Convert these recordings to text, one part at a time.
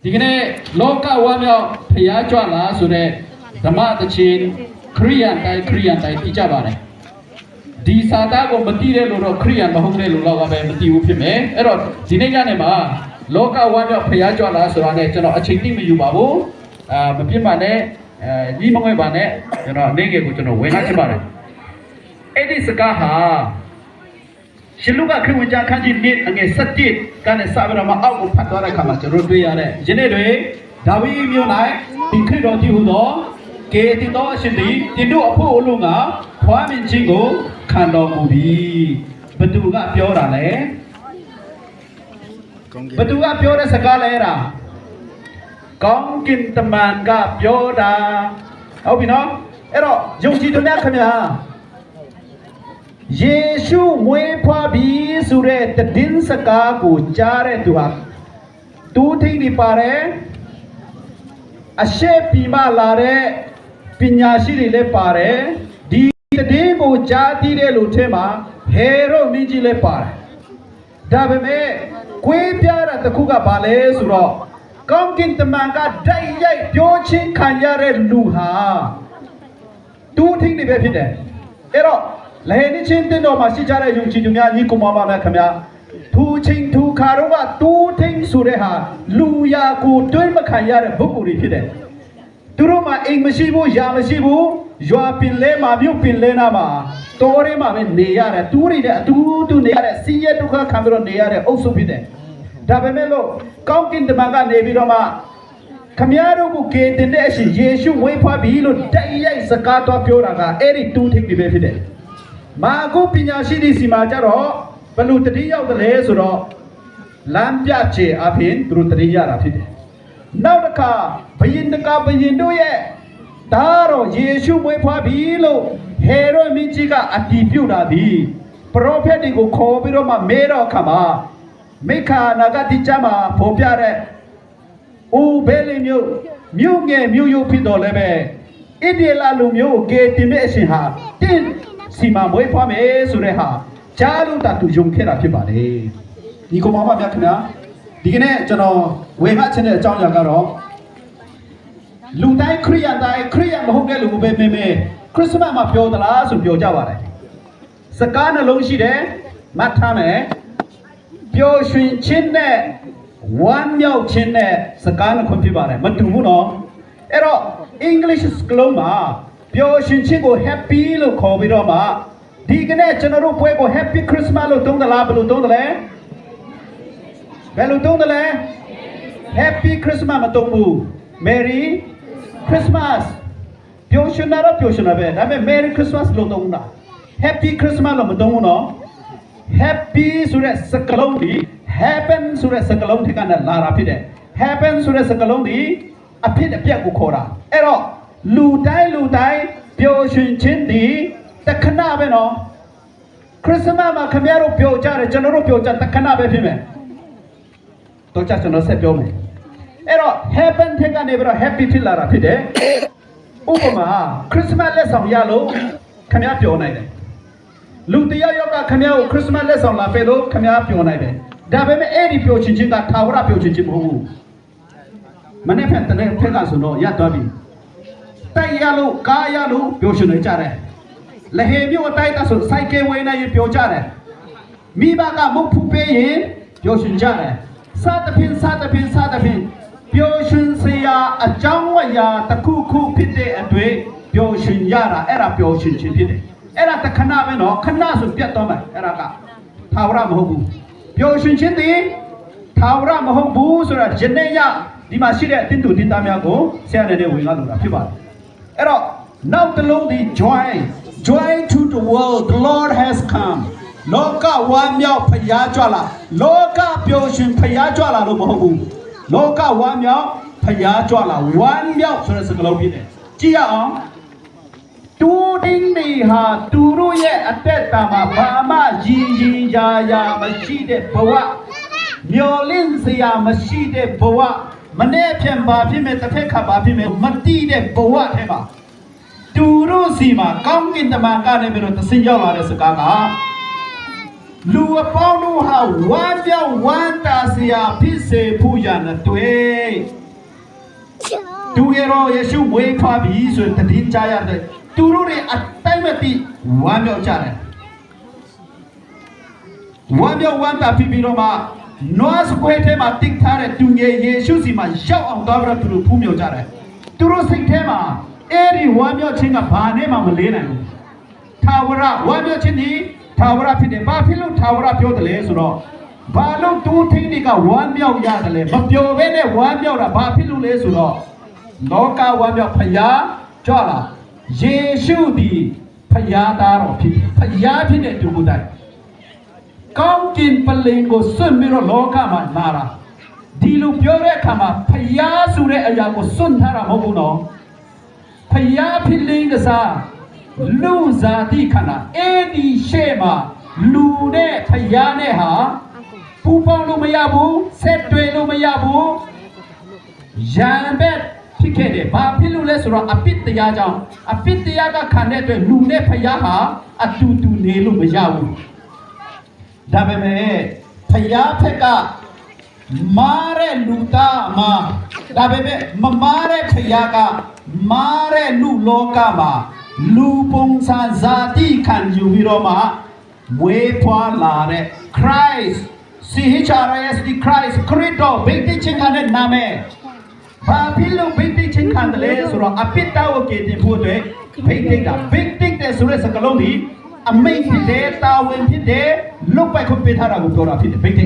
ဒီကနေ့လောကဝမ်းမြောက်ဖျားကြွလာဆိုတဲ့ဓမ္မသချင်းခရိယန်တိုင်းသိကြပါတယ်ဒီစာသားကိုမသိတဲ့လူတော့ခရိယန်မဟုတ်တဲ့လူတော့ပဲမသိဘူးဖြစ်မယ်အဲ့တော့ဒီနေ့ညနေမှာလောကဝမ်းမြောက်ဖျားကြွလာဆိုတာနဲ့ကျွန်တော်အချိန်တိမယူပါဘူးမပြစ်ပါနဲ့ညီမငွေပါနဲ့ကျွန်တော်အနေငယ်ကိုကျွန်တော်ဝင်လာချင်ပါတယ်အဲ့ဒီစကားဟာရှင်လူကခရစ်ဝင်ကြခန်းကြီးနေ့အငယ်7ကနေစပြီးတော့မှအောက်ကိုဖတ်သွားတဲ့အခါမှာကျွန်တော်တွေ့ရတဲ့ယနေ့တွေဒါဝိမြို့၌ဒီခရစ်တော်ကြီးဟူသောကေတိတော်အရှင်သည်တင်တို့အဖို့အလုံးကဖွားမြင်ခြင်းကိုခံတော်မူသည်ဘသူကပြောတာလဲဘသူကပြောတဲ့စကားလဲအဲ့ဒါကောင်းကင်တမန်ကပြောတာဟုတ်ပြီနော်အဲ့တော့ယုံကြည်သူများခင်ဗျာယေရှုမွေးဖွားပြီးဆိုတဲ့တည်င်းစကားကိုကြားတဲ့သူဟာသူထိနေပါတယ်အရှက်ပြီးမှလာတဲ့ပညာရှိတွေလည်းပါတယ်ဒီတည်င်းကိုကြားသိတဲ့လူထဲမှာဟေရုမင်းကြီးလည်းပါတယ်ဒါပေမဲ့ကိုယ်ပြတာတခုကဘာလဲဆိုတော့ကောင်းကင်တမန်ကဓာတ်ရိုက်ပြောချင်းခံရတဲ့လူဟာသူထိနေပဲဖြစ်တယ်အဲ့တော့လေနေချင်းတင်တော်မှာရှိကြတဲ့ယုံကြည်သူများညီကောင်မများခင်ဗျာထူချင်းထူခါတော့ကတူးထင်းဆိုတဲ့ဟာလူရာကိုတွင်းမခံရတဲ့ပုဂ္ဂိုလ်တွေဖြစ်တယ်သူတို့မှာအိမ်မရှိဘူးယာမရှိဘူးရွာပင်လဲမှာမြို့ပင်လဲနာမှာတော်ရဲမှာပဲနေရတယ်တူးတွေနဲ့အတူတူနေရတဲ့စီးရဲဒုက္ခခံပြီးတော့နေရတဲ့အုပ်စုဖြစ်တယ်ဒါပေမဲ့လို့ကောင်းကင်တမန်ကနေပြီးတော့မှခမည်းတော်ကိုကေတင်တဲ့အရှင်ယေရှုဝေးဖွားပြီလို့တိုက်ရိုက်စကားတော်ပြောတာကအဲ့ဒီတူးထင်းတွေပဲဖြစ်တယ်မာကုပညာရှိသည့်စီမှာကြတော့ဘလူတတိရောက်တယ်လေဆိုတော့လမ်းပြချေအဖြစ်သူတို့တတိရတာဖြစ်တယ်နောက်တစ်ခါဘယင်တို့ရဲ့ဒါတော့ယေရှုမွေးဖွားပြီလို့ဟေရုမင်းကြီးကအတည်ပြုတာဒီပရောဖက်တွေကိုခေါ်ပြီးတော့မှမဲတော့ခါမှာမိခာနာဂတိကျမ်းမှာဖော်ပြတဲ့ဦးဘဲလီမြို့ငယ်မြို့ရုပ်ဖြစ်တော်လည်းပဲဣဒေလာလူမျိုးကိုကေတင်မဲ့အရှင်ဟာတင်းစီမံမွေးဖွားမယ်ဆိုတဲ့ဟာကြားလို့တာသူယုံခဲ့တာဖြစ်ပါတယ်ဒီကောင်မများခင်ဗျာဒီကနေ့ကျွန်တော်ဝေငှချင်တဲ့အကြောင်းအရာကတော့လူတိုင်းခရိယန်မဟုတ်တဲ့လူကိုပဲမေခရစ်စမတ်မှာပြောသလားဆိုပြောကြပါတယ်စကားနှလုံးရှိတယ်မှတ်ထားမယ်ပျော်ရွှင်ခြင်းနဲ့ဝမ်းမြောက်ခြင်းနဲ့စကားနှခွင့်ဖြစ်ပါတယ်မတူဘူးနော်အဲ့တော့ English စကားလုံးမှာပျော်ရွှင်ခြင်းကို happy လို့ခေါ်ပြီးတော့မှဒီကနေ့ကျွန်တော်တို့ပွဲကို happy Christmas လို့သုံးသလားဘယ်လိုသုံးသလဲhappy Christmas မသုံးဘူး Merry Christmas ပျော်ရွှင်တာတော့ပျော်ရွှင်တာပဲဒါပေမဲ့ Merry Christmas လို့သုံးတာ happy Christmas လို့မသုံးဘူးနော် happy ဆိုတဲ့စကားလုံးဒီ happen ဆိုတဲ့စကားလုံးထက်ကလာတာဖြစ်တယ် happen ဆိုတဲ့စကားလုံးဒီအဖြစ်အပျက်ကိုခေါ်တာအဲ့တော့လူတိုင်းပျော်ရွှင်ခြင်းဒီတခဏပဲနော်ခရစ်စမတ်မှာခင်ဗျားတို့ပျော်ကြတယ်ကျွန်တော်တို့ပျော်ကြတခဏပဲဖြစ်မယ်တော့ကျွန်တော်ဆက်ပြောမယ်အဲ့တော့ happen ထက်ကနေပြီးတော့ happy ဖြစ်လာတာဖြစ်တယ်ဥပမာခရစ်စမတ်လက်ဆောင်ရလို့ခင်ဗျားပျော်နိုင်တယ်လူတယောက်ကခင်ဗျားကိုခရစ်စမတ်လက်ဆောင်လာပေးလို့ခင်ဗျားပျော်နိုင်တယ်ဒါပေမဲ့အဲ့ဒီပျော်ခြင်းချင်းကထာဝရပျော်ခြင်းချင်းမဟုတ်ဘူးမနေ့ဖက်တနေ့ဖက်ကဆိုတော့ရသွားပြီတိုက်ရလို့ကားရလို့ပျော်ရွှင်နေကြတယ်လဟေမျိုးအတိုက်တာဆိုစိုက်ကယ်ဝေးနေရင်ပျော်ကြတယ်မိဘကမုတ်ဖူးပေးရင်ပျော်ရွှင်ကြတယ်စသဖြင့်ပျော်ရွှင်စရာအကြောင်းအရာတစ်ခုဖြစ်တဲ့အတွေ့ပျော်ရွှင်ရတာအဲ့ဒါပျော်ရွှင်ခြင်းဖြစ်တယ်အဲ့ဒါတခဏပဲနော်ခဏဆိုပြတ်သွားမယ်အဲ့ဒါကထာဝရမဟုတ်ဘူးပျော်ရွှင်ခြင်းသည်ထာဝရမဟုတ်ဘူးဆိုတာယနေ့ရဒီမှာရှိတဲ့တင်းတူတင်းသားများကိုဆရာနဲ့ဝင်လာလို့တာဖြစ်ပါတယ်အဲ့တော့နောက်တစ်လုံးဒီ joy to the world the Lord has come လောကဝမ်းမြောက်ဖျားကြွလာလောကပျော်ရွှင်ဖျားကြွလာလို့မဟုတ်ဘူးလောကဝမ်းမြောက်ဖျားကြွလာဝမ်းမြောက်ဆိုတဲ့စကားလုံးဖြစ်တယ်ကြည့်ရအောင်တူတင်းနေဟာသူတို့ရဲ့အသက်တာမှာဘာမှရည်ရာမရှိတဲ့ဘဝမျောလင့်စရာမရှိတဲ့ဘဝမနေ့ပြန်ပါဖြစ်မဲ့တစ်ဖက်ခါပါဖြစ်မဲ့မတိတဲ့ဘဝထဲမှာသူတို့စီမှာကောင်းကင်တမန်ကနေပြီးတော့သင်ရောက်လာတဲ့စကားက လူအပေါင်းတို့ဟာဝမ်းမြောက်ဝမ်းသာစရာဖြစ်စေဖို့ရန်တွေ့သူရောယေရှုမွေးဖွားပြီဆိုတဲ့တည်ကြရတယ်သူတို့တွေအတိုင်းမသိဝမ်းမြောက်ကြတယ်ဝမ်းမြောက်ဝမ်းသာဖြစ်ပြီးတော့မှနွားစကွဲထဲမှာတိတ်ထားတဲ့သူငယ်ယေရှုစီမှာရောက်အောင်သွားပြီးတော့သူတို့ဖူးမြောက်ကြတယ်သူတို့စိတ်ထဲမှာအဲ့ဒီဝမ်းမြောက်ခြင်းကဘာနဲ့မှမလေးနိုင်ဘူးထာဝရဝမ်းမြောက်ခြင်းဒီထာဝရဖြစ်တယ်ဘာဖြစ်လို့ထာဝရပြောတယ်လဲဆိုတော့ဘာလို့သူထိန်းတွေကဝမ်းမြောက်ရတယ်လဲမပျော်ဘဲနဲ့ဝမ်းမြောက်တာဘာဖြစ်လို့လဲဆိုတော့လောကဝမ်းမြောက်ဖယားကြွလာယေရှုဒီဖယားသားတော်ဖြစ်ဖယားဖြစ်တဲ့သူကိုယ်တိုင်ကောင်းကင်ပလင်ကိုစွန့်ပြီးတော့လောကမှာလာတာဒီလိုပြောတဲ့အခါမှာဖယားဆိုတဲ့အရာကိုစွန့်ထားတာမဟုတ်ဘူးနော်ဖယားဖြစ်လင်းကစားလူဇာတိခန္ဓာအဲ့ဒီရှေ့မှာလူနဲ့ဖယားနဲ့ဟာပူပေါင်းလို့မရဘူးဆက်တွေ့လို့မရဘူးရံဘက်ဖြစ်ခဲ့တယ်ဘာဖြစ်လို့လဲဆိုတော့အပိတ္တရားကြောင့်အပိတ္တရားကခံတဲ့အတွက်လူနဲ့ဖယားဟာအတူတူနေလို့မရဘူးဒါပေမဲ့ဖယားဖက်ကမားတဲ့လူသားမှာဒါပေမဲ့မမားတဲ့ဖယားကမားတဲ့လူလောကမှာလူပုံစံဇာတိခံယူပြီးတော့မှဝေးဖွာလာတဲ့ Christ CHRIST Christ ခရစ်တော်ဗိတ်တိချင်းခံတဲ့နာမည်ဘာဖြစ်လို့ဗိတ်တိချင်းခံတယ်လဲဆိုတော့အပိတ္တဝကေတင်ဖို့အတွက်ဗိတ်တိတာဗိတ်တိတဲ့ဆိုတဲ့စကားလုံးဒီအမိတ်ဖြစ်တယ်တာဝန်ဖြစ်တယ်လုတ်ပိုက်ခွင့်ပေးထားတာကိုပြောတာဖြစ်တယ်ဗိတ်တိ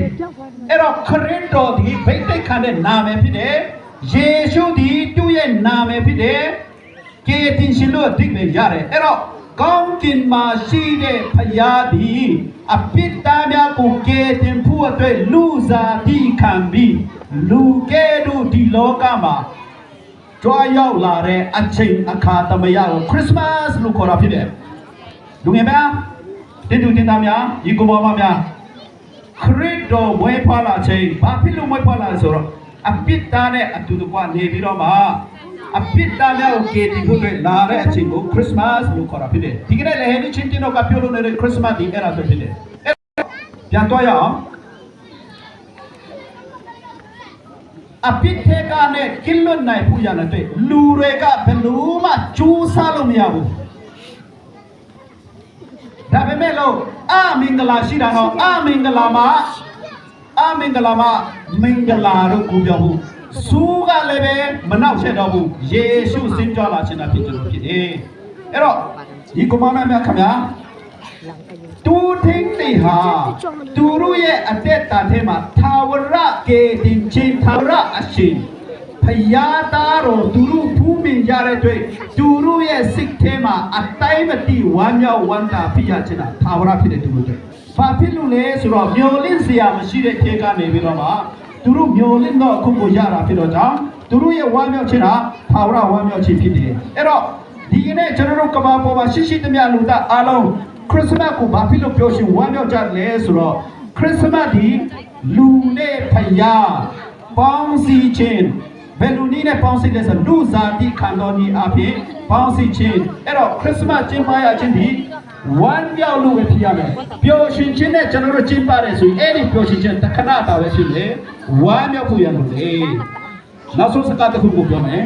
အဲ့တော့ခရစ်တော်ဒီဗိတ်တိခံတဲ့နာမည်ဖြစ်တယ်ယေရှုဒီသူ့ရဲ့နာမည်ဖြစ်တယ်ကေတင်ရှင်လို့အဓိပ္ပာယ်ရတယ်အဲ့တော့ကောင်းကင်မှာရှိတဲ့ဖယားဒီအပိတ္တများကိုကေတင်ဖို့အတွက်လူစားတိခံပြီးလူကဲတို့ဒီလောကမှာကြွားရောက်လာတဲ့အချိန်အခါသမယကိုခရစ်စမတ်လို့ခေါ်တာဖြစ်တယ်လူငယ်များတင်သူတင်သားများဒီကုမောမများခရစ်တော်ဝဲဖွာလာချိန်ဘာဖြစ်လို့ဝဲဖွာလာလဲဆိုတော့အပိတ္တနဲ့အတူတကွနေပြီးတော့မှအပိတ္တများကိုကေတင်ဖို့အတွက်လာတဲ့အချိန်ကိုခရစ်စမတ်လို့ခေါ်တာဖြစ်တယ်ဒီကနေ့လည်းဟဲ့ဒီချင်းတင်တော့ကပြောလို့နေတဲ့ခရစ်စမတ်ဒီအဲ့ဒါဆိုဖြစ်တယ်ပြန်တော့ရအောင်အပိတ္တကနဲ့ကင်းလွတ်နိုင်ဖို့ရတဲ့လူတွေကဘယ်လို့မှကြိုးစားလို့မရဘူးဒါပေမဲ့လို့အမင်္ဂလာရှိတာတော့အမင်္ဂလာမှာမင်္ဂလာတို့ကိုပြောဘူးစူးကလည်းပဲမနောက်ချက်တော့ဘူးယေရှုစင်ကြွလာခြင်းတာဖြစ်တယ်ဖြစ်တယ်အဲ့တော့ဒီကမ္ဘာမှာခင်ဗျာတူထင်းနေဟာသူတို့ရဲ့အသက်တာထဲမှာသာဝရကေတင်ချင်းသာဝရအရှင်ဖယားသားတော်သူတို့ဖူးမြင်ကြတဲ့အတွက်သူတို့ရဲ့စိတ်ထဲမှာအတိုင်းမတိဝမ်းမြောက်ဝမ်းသာဖြစ်ရခြင်းတာသာဝရဖြစ်တဲ့သူတို့တွေဘာဖြစ်လို့လဲဆိုတော့မျောလင့်စရာမရှိတဲ့ခေတ်ကနေပြီးတော့မှသူတို့မျောလင့်တော့အခုကိုရတာဖြစ်တော့ကြောင့်သူတို့ရဲ့ဝမ်းမြောက်ခြင်းဟာသာဝရဝမ်းမြောက်ခြင်းဖြစ်တယ်အဲ့တော့ဒီကနေ့ကျွန်တော်တို့ကမ္ဘာပေါ်မှာရှိသမျှလူသားအားလုံးခရစ်စမတ်ကိုဘာဖြစ်လို့ပြောရှင်ဝမ်းမြောက်ကြလဲဆိုတော့ခရစ်စမတ်ဒီလူနဲ့ဖယားပေါင်းစည်းခြင်းဘယ်လူနည်းနဲ့ပေါင်းစည်းလဲဆိုလူဇာတိခန္ဓာကြီးအဖြစ်ပေါင်းစည်းခြင်းအဲ့တော့ခရစ်စမတ်ကျင်းပရခြင်းဒီဝမ်းမြောက်လို့ပဲဖြစ်ရမယ်ပျော်ရွှင်ခြင်းနဲ့ကျွန်တော်တို့ကျင်းပတယ်ဆိုရင်အဲ့ဒီပျော်ရွှင်ခြင်းတခဏတာပဲဖြစ်လေဝမ်းမြောက်ဖို့ရလို့လေနောက်ဆုံးစကားတစ်ခုကိုပြောမယ်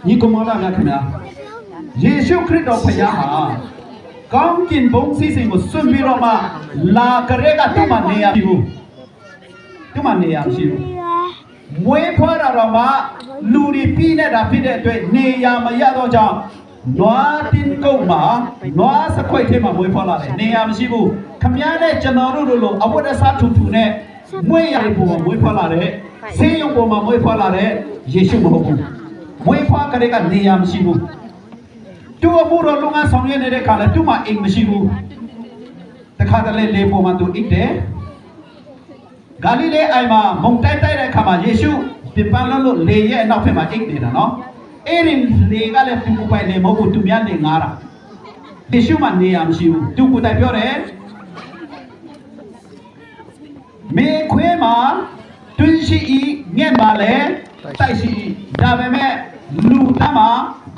ညီကောင်မများခင်ဗျာယေရှုခရစ်တော်ဖယားဟာကောင်းကင်ဘုံစီစဉ်ကိုစွန့်ပြီးတော့မှလာကြတဲ့ကသူ့မှာနေရပြီဘူးသူ့မှာနေရမရှိဘူးမွေးဖွားတာတော့မှလူတွေပြီးနေတာဖြစ်တဲ့အတွက်နေရမရတော့ကြောင့်နွားတင်းကုတ်မှာနွားစခွိတ်ထဲမှာမွေးဖွားလာတယ်နေရမရှိဘူးခမည်းနဲ့ကျွန်တော်တို့လိုအဝတ်အစားထူထူနဲ့မွေးရတဲ့ပုံမှာမွေးဖွားလာတဲ့ဆေးရုံပုံမှာမွေးဖွားလာတဲ့ယေရှုမဟုတ်ဘူးမွေးဖွားကြတဲ့ကနေရမရှိဘူးသူ့အမှုတော်လုံငန်းဆောင်ရွက်နေတဲ့ခါလဲသူ့မှာအိမ်မရှိဘူးတခါတလေလေပေါ်မှာသူအိတ်တယ်ဂါလိလဲအိုင်မှာမုန်တိုက်တဲ့ခါမှာယေရှုပြပန်းလို့လေရဲ့အနောက်ဖက်မှာအိတ်နေတာနော်အဲ့ဒီလေကလည်းသူ့ကိုပိုင်လေမဟုတ်ဘူးသူများနေငားတာယေရှုမှနေရမရှိဘူးသူကိုတိုင်ပြောတယ်မေခွေးမှာတွင်းရှိဤငှက်မှာလည်းတိုက်ရှိဒါပေမဲ့လူသားမှာ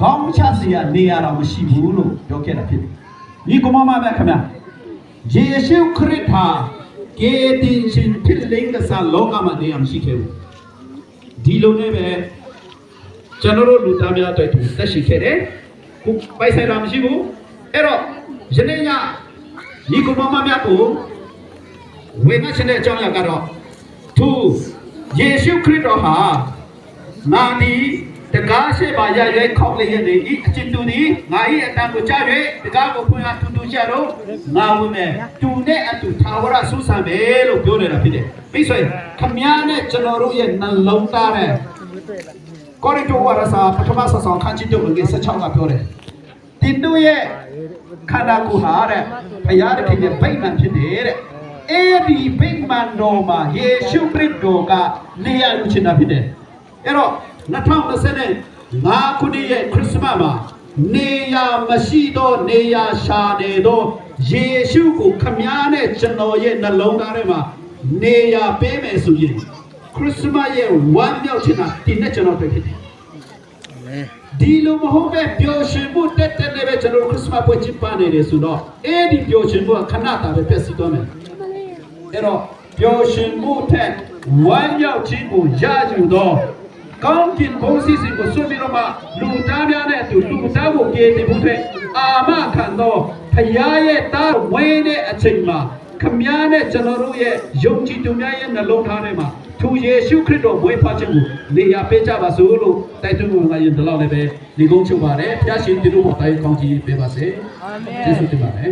ခေါင်းချစရာနေရတော့မရှိဘူးလို့ပြောခဲ့တာဖြစ်တယ်ဒီကမ္ဘာမှာပဲခင်ဗျာ ယေရှုခရစ်ဟာကေတင်ရှင်ဖြစ်လင်းကစားလောကမှာနေမရှိခဲ့ဘူးဒီလိုနဲ့ပဲကျွန်တော်တို့လူသားများအတွက်တက်ရှိခဲ့တယ်ခုပိုက်ဆိုင်တာမရှိဘူးအဲ့တော့ယနေ့ညဒီကုမမများကိုဝေငှရှင်တဲ့အကြောင်းအရာကတော့သူယေရှုခရစ်တော်ဟာနာဒီတကားရှိပါရရွေးခေါက်လေရဲ့နေဤအချင်းတူဒီငါဤအတန်ကိုကြား၍တကားကိုဖွင့်အားတူတူချတော့ငါဝင်မယ်တူနဲ့အတူသာဝရဆုဆံမယ်လို့ပြောနေတာဖြစ်တယ်မိတ်ဆွေခမည်းနဲ့ကျွန်တော်တို့ရဲ့နှလုံးသားနဲ့ကောရိန္သုဝါဒစာပထမဆောင်ခန်းကြီးတို့ငွေ16ကပြောတယ်တင်တို့ရဲ့ခန္ဓာကိုယ်ဟာတဲ့ဘုရားသခင်ရဲ့ဗိမာန်ဖြစ်တယ်တဲ့အဲ့ဒီဗိမာန်တော်မှာယေရှုခရစ်တော်ကနေရာယူချင်တာဖြစ်တယ်အဲ့တော့2025ခုနှစ်ရဲ့ခရစ်စမတ်မှာနေရာမရှိတော့နေရာရှာနေတော့ယေရှုကိုခမည်းနဲ့ကျွန်တော်ရဲ့နှလုံးသားထဲမှာနေရာပေးမယ်ဆိုရင်ခရစ်စမတ်ရဲ့ဝမ်းမြောက်ခြင်းဟာဒီနဲ့ကျွန်တော်တွေ့ဖြစ်တယ်ဒီလိုမဟုတ်ပဲပျော်ရွှင်မှုတက်တက်နဲ့ပဲကျွန်တော်ခရစ်စမတ်ပွဲကျင်းပနေတယ်ဆိုတော့အဲ့ဒီပျော်ရွှင်မှုကခဏတာပဲပြည့်စည်သွားမယ်အဲ့တော့ပျော်ရွှင်မှုထက်ဝမ်းမြောက်ခြင်းကိုရယူတော့ကောင်းကင်ဘုံစီစဉ်ကိုဆွေးပြီးတော့မှလူသားများနဲ့အတူလူသားကိုကြည်တင်မှုတဲ့အာမခံတော့ဖရာရဲ့တားဝင်းတဲ့အချိန်မှာခမည်းနဲ့ကျွန်တော်တို့ရဲ့ယုံကြည်သူများရဲ့နှလုံးသားထဲမှာသူယေရှုခရစ်တော်ဝေဖာခြင်းကိုနေရာပေးကြပါစို့လို့တိုက်တွန်းဝင်လာရင်ဒီလောက်လည်းပဲဒီကုန်းချုပ်ပါတယ်ဖျားရှင်ဒီလိုပေါ်တိုင်းကောင်းကြီးပေးပါစေအာမင်ကျေးဇူးတင်ပါတယ်